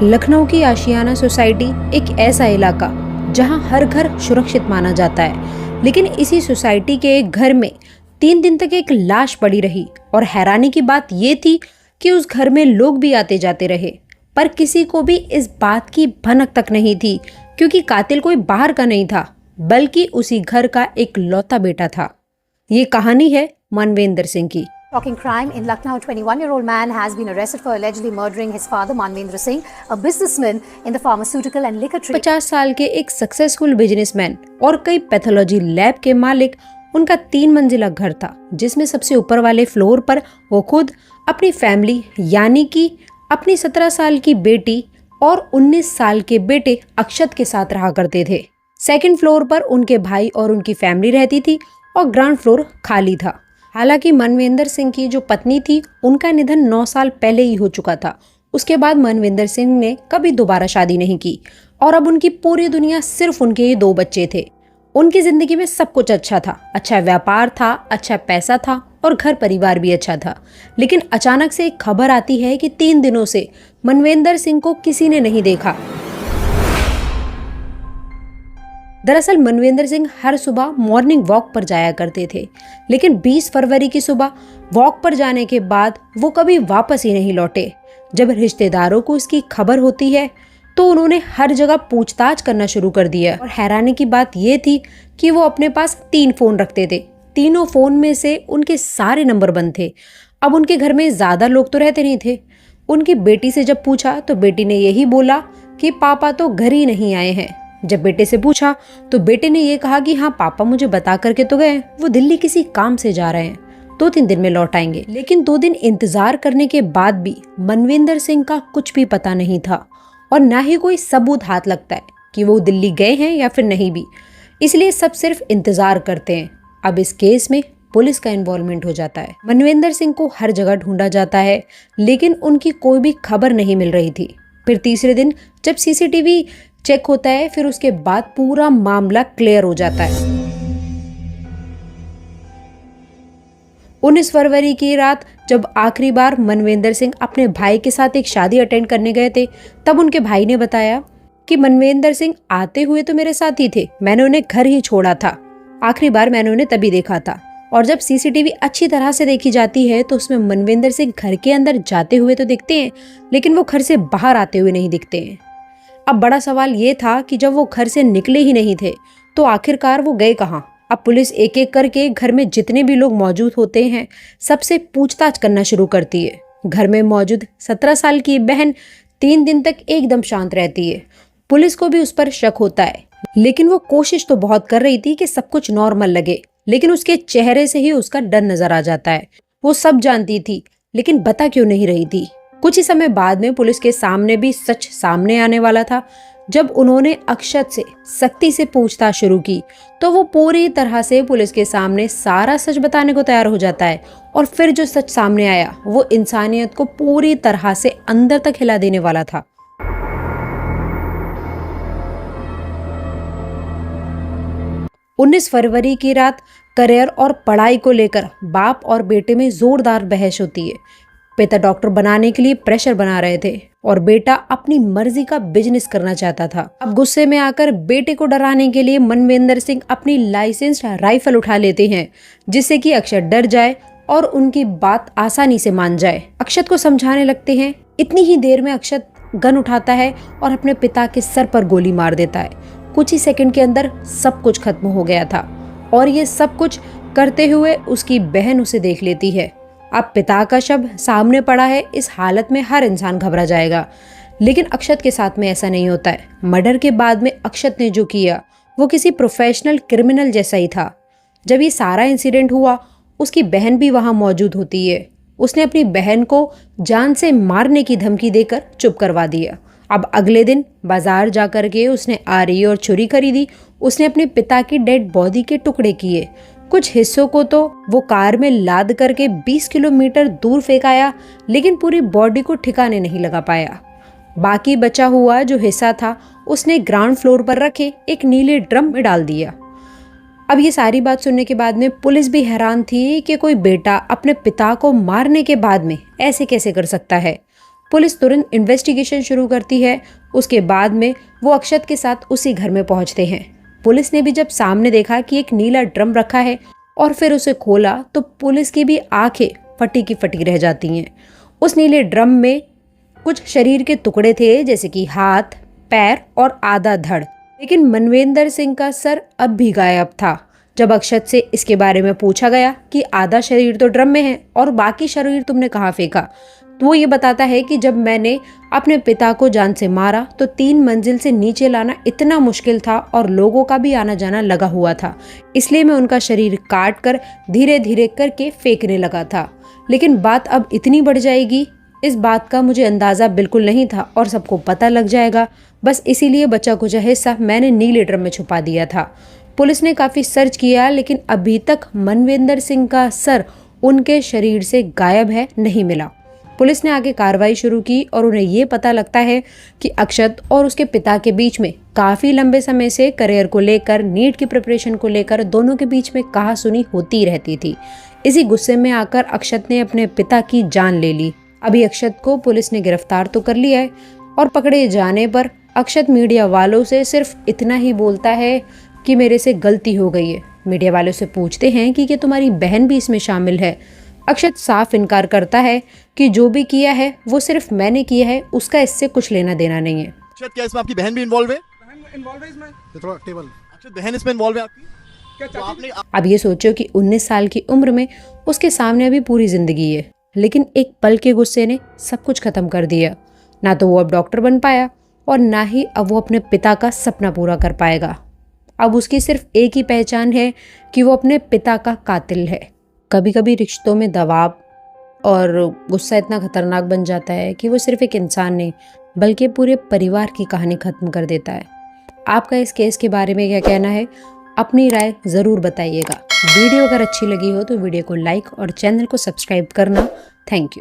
लखनऊ की आशियाना सोसाइटी एक ऐसा इलाका जहां हर घर सुरक्षित माना जाता है, लेकिन इसी सोसाइटी के एक घर में 3 दिन तक एक लाश पड़ी रही। और हैरानी की बात ये थी कि उस घर में लोग भी आते जाते रहे, पर किसी को भी इस बात की भनक तक नहीं थी, क्योंकि कातिल कोई बाहर का नहीं था, बल्कि उसी घर का एक लौता बेटा था। ये कहानी है मनवेंद्र सिंह की। Shocking crime in Lucknow. A 21-year-old man has been arrested for allegedly murdering his father, Manvendra Singh, a businessman in the pharmaceutical and liquor trade. 50 साल के एक सक्सेसफुल बिजनेसमैन और कई पैथोलॉजी लैब के मालिक। उनका 3 मंजिला घर था, जिसमें सबसे ऊपर वाले फ्लोर पर वो खुद, अपनी फैमिली यानी कि अपनी 17 साल की बेटी और 19 साल के बेटे अक्षत के साथ रहा करते थे। सेकंड फ्लोर पर उनके भाई और उनकी फैमिली रहती थी और ग्राउंड फ्लोर खाली था। हालांकि मनवेंद्र सिंह की जो पत्नी थी, उनका निधन 9 साल पहले ही हो चुका था। उसके बाद मनवेंद्र सिंह ने कभी दोबारा शादी नहीं की और अब उनकी पूरी दुनिया सिर्फ उनके ही 2 बच्चे थे। उनकी जिंदगी में सब कुछ अच्छा था, अच्छा व्यापार था, अच्छा पैसा था और घर परिवार भी अच्छा था। लेकिन अचानक से एक खबर आती है कि 3 दिनों से मनवेंद्र सिंह को किसी ने नहीं देखा। दरअसल मनवेंद्र सिंह हर सुबह मॉर्निंग वॉक पर जाया करते थे, लेकिन 20 फरवरी की सुबह वॉक पर जाने के बाद वो कभी वापस ही नहीं लौटे। जब रिश्तेदारों को इसकी खबर होती है तो उन्होंने हर जगह पूछताछ करना शुरू कर दिया। और हैरानी की बात ये थी कि वो अपने पास 3 फोन रखते थे। तीनों फोन में से उनके सारे नंबर बंद थे। अब उनके घर में ज्यादा लोग तो रहते नहीं थे। उनकी बेटी से जब पूछा तो बेटी ने यही बोला कि पापा तो घर ही नहीं आए हैं। जब बेटे से पूछा तो बेटे ने ये कहा कि हाँ, पापा मुझे बता करके तो गए, वो दिल्ली किसी काम से जा रहे हैं, 2-3 दिन में लौट आएंगे। लेकिन 2 दिन इंतजार करने के बाद भी मनवेंद्र सिंह का कुछ भी पता नहीं था और ना ही कोई सबूत हाथ लगता है कि वो दिल्ली गए हैं या फिर नहीं भी। इसलिए सब सिर्फ इंतजार करते हैं। अब इस केस में पुलिस का इन्वॉल्वमेंट हो जाता है। मनवेंद्र सिंह को हर जगह ढूंढा जाता है, लेकिन उनकी कोई भी खबर नहीं मिल रही थी। फिर तीसरे दिन जब सीसीटीवी चेक होता है, फिर उसके बाद पूरा मामला क्लियर हो जाता है। 19 फरवरी की रात जब आखिरी बार मनवेंद्र सिंह अपने भाई के साथ एक शादी अटेंड करने गए थे, तब उनके भाई ने बताया कि मनवेंद्र सिंह आते हुए तो मेरे साथ ही थे, मैंने उन्हें घर ही छोड़ा था, आखिरी बार मैंने उन्हें तभी देखा था। और जब सीसीटीवी अच्छी तरह से देखी जाती है तो उसमें मनवेंद्र सिंह घर के अंदर जाते हुए तो दिखते हैं, लेकिन वो घर से बाहर आते हुए नहीं दिखते हैं। अब बड़ा सवाल ये था कि जब वो घर से निकले ही नहीं थे तो आखिरकार वो गए कहाँ। अब पुलिस एक एक करके घर में जितने भी लोग मौजूद होते हैं सबसे पूछताछ करना शुरू करती है। घर में मौजूद 17 साल की बहन 3 दिन तक एकदम शांत रहती है। पुलिस को भी उस पर शक होता है, लेकिन वो कोशिश तो बहुत कर रही थी कि सब कुछ नॉर्मल लगे, लेकिन उसके चेहरे से ही उसका डर नजर आ जाता है। वो सब जानती थी, लेकिन बता क्यों नहीं रही थी। कुछ ही समय बाद में पुलिस के सामने भी सच सामने आने वाला था। जब उन्होंने अक्षत से सख्ती से पूछताछ शुरू की तो वो पूरी तरह से पुलिस के सामने सारा सच बताने को तैयार हो जाता है। और फिर जो सच सामने आया वो इंसानियत को पूरी तरह से अंदर तक हिला देने वाला था। उन्नीस फरवरी की रात करियर और पढ़ाई को लेकर बाप और बेटे में जोरदार बहस होती है। पिता डॉक्टर बनाने के लिए प्रेशर बना रहे थे और बेटा अपनी मर्जी का बिजनेस करना चाहता था। अब गुस्से में आकर बेटे को डराने के लिए मनवेंद्र सिंह अपनी लाइसेंस्ड राइफल उठा लेते हैं, जिससे कि अक्षत डर जाए और उनकी बात आसानी से मान जाए। अक्षत को समझाने लगते हैं। इतनी ही देर में अक्षत गन उठाता है और अपने पिता के सर पर गोली मार देता है। कुछ ही सेकंड के अंदर सब कुछ खत्म हो गया था और ये सब कुछ करते हुए उसकी बहन उसे देख लेती है। अब पिता का शव सामने पड़ा है, इस हालत में हर इंसान घबरा जाएगा, लेकिन अक्षत के साथ में ऐसा नहीं होता है। मर्डर के बाद में अक्षत ने जो किया वो किसी प्रोफेशनल क्रिमिनल जैसा ही था। जब ये सारा इंसिडेंट हुआ उसकी बहन भी वहां मौजूद होती है। उसने अपनी बहन को जान से मारने की धमकी देकर चुप करवा दिया। अब अगले दिन बाजार जाकर के उसने आरी और छुरी खरीदी। उसने अपने पिता की डेड बॉडी के टुकड़े किए। कुछ हिस्सों को तो वो कार में लाद करके 20 किलोमीटर दूर फेंक आया, लेकिन पूरी बॉडी को ठिकाने नहीं लगा पाया। बाकी बचा हुआ जो हिस्सा था उसने ग्राउंड फ्लोर पर रखे एक नीले ड्रम में डाल दिया। अब ये सारी बात सुनने के बाद में पुलिस भी हैरान थी कि कोई बेटा अपने पिता को मारने के बाद में ऐसे कैसे कर सकता है। पुलिस तुरंत इन्वेस्टिगेशन शुरू करती है। उसके बाद में वो अक्षत के साथ उसी घर में पहुंचते हैं। पुलिस ने भी जब सामने देखा कि एक नीला ड्रम रखा है और फिर उसे खोला तो पुलिस की भी आंखें फटी की फटी रह जाती हैं। उस नीले ड्रम में कुछ शरीर के टुकड़े थे, जैसे कि हाथ, पैर और आधा धड़, लेकिन मनवेंद्र सिंह का सर अब भी गायब था। जब अक्षत से इसके बारे में पूछा गया कि आधा शरीर तो ड्रम में है और बाकी शरीर तुमने कहाँ फेंका, तो वो ये बताता है कि जब मैंने अपने पिता को जान से मारा तो 3 मंजिल से नीचे लाना इतना मुश्किल था और लोगों का भी आना जाना लगा हुआ था, इसलिए मैं उनका शरीर काट कर धीरे धीरे करके फेंकने लगा था। लेकिन बात अब इतनी बढ़ जाएगी, इस बात का मुझे अंदाज़ा बिल्कुल नहीं था और सबको पता लग जाएगा। बस इसीलिए बचा कुछ हिस्सा मैंने नीले ड्रम में छुपा दिया था। पुलिस ने काफ़ी सर्च किया, लेकिन अभी तक मनवेंद्र सिंह का सर उनके शरीर से गायब है, नहीं मिला। पुलिस ने आगे कार्रवाई शुरू की और उन्हें ये पता लगता है कि अक्षत और उसके पिता के बीच में काफ़ी लंबे समय से करियर को लेकर, नीट की प्रिपरेशन को लेकर दोनों के बीच में कहासुनी होती रहती थी। इसी गुस्से में आकर अक्षत ने अपने पिता की जान ले ली। अभी अक्षत को पुलिस ने गिरफ्तार तो कर लिया है और पकड़े जाने पर अक्षत मीडिया वालों से सिर्फ इतना ही बोलता है कि मेरे से गलती हो गई है। मीडिया वालों से पूछते हैं कि क्या तुम्हारी बहन भी इसमें शामिल है। अक्षत साफ इनकार करता है कि जो भी किया है वो सिर्फ मैंने किया है, उसका इससे कुछ लेना देना नहीं है। अक्षत, क्या इसमें आपकी बहन भी इन्वॉल्व है? बहन इन्वॉल्व है इसमें। ये थोड़ा टेबल। अक्षत, बहन इसमें इन्वॉल्व है आपकी? क्या तो चाची? आपने अब ये सोचो कि 19 साल की उम्र में उसके सामने अभी पूरी जिंदगी है, लेकिन एक पल के गुस्से ने सब कुछ खत्म कर दिया। ना तो वो अब डॉक्टर बन पाया और ना ही अब वो अपने पिता का सपना पूरा कर पाएगा। अब उसकी सिर्फ एक ही पहचान है कि वो अपने पिता का कातिल है। कभी कभी रिश्तों में दबाव और गुस्सा इतना खतरनाक बन जाता है कि वो सिर्फ एक इंसान नहीं बल्कि पूरे परिवार की कहानी खत्म कर देता है। आपका इस केस के बारे में क्या कहना है? अपनी राय ज़रूर बताइएगा। वीडियो अगर अच्छी लगी हो तो वीडियो को लाइक और चैनल को सब्सक्राइब करना। Thank you.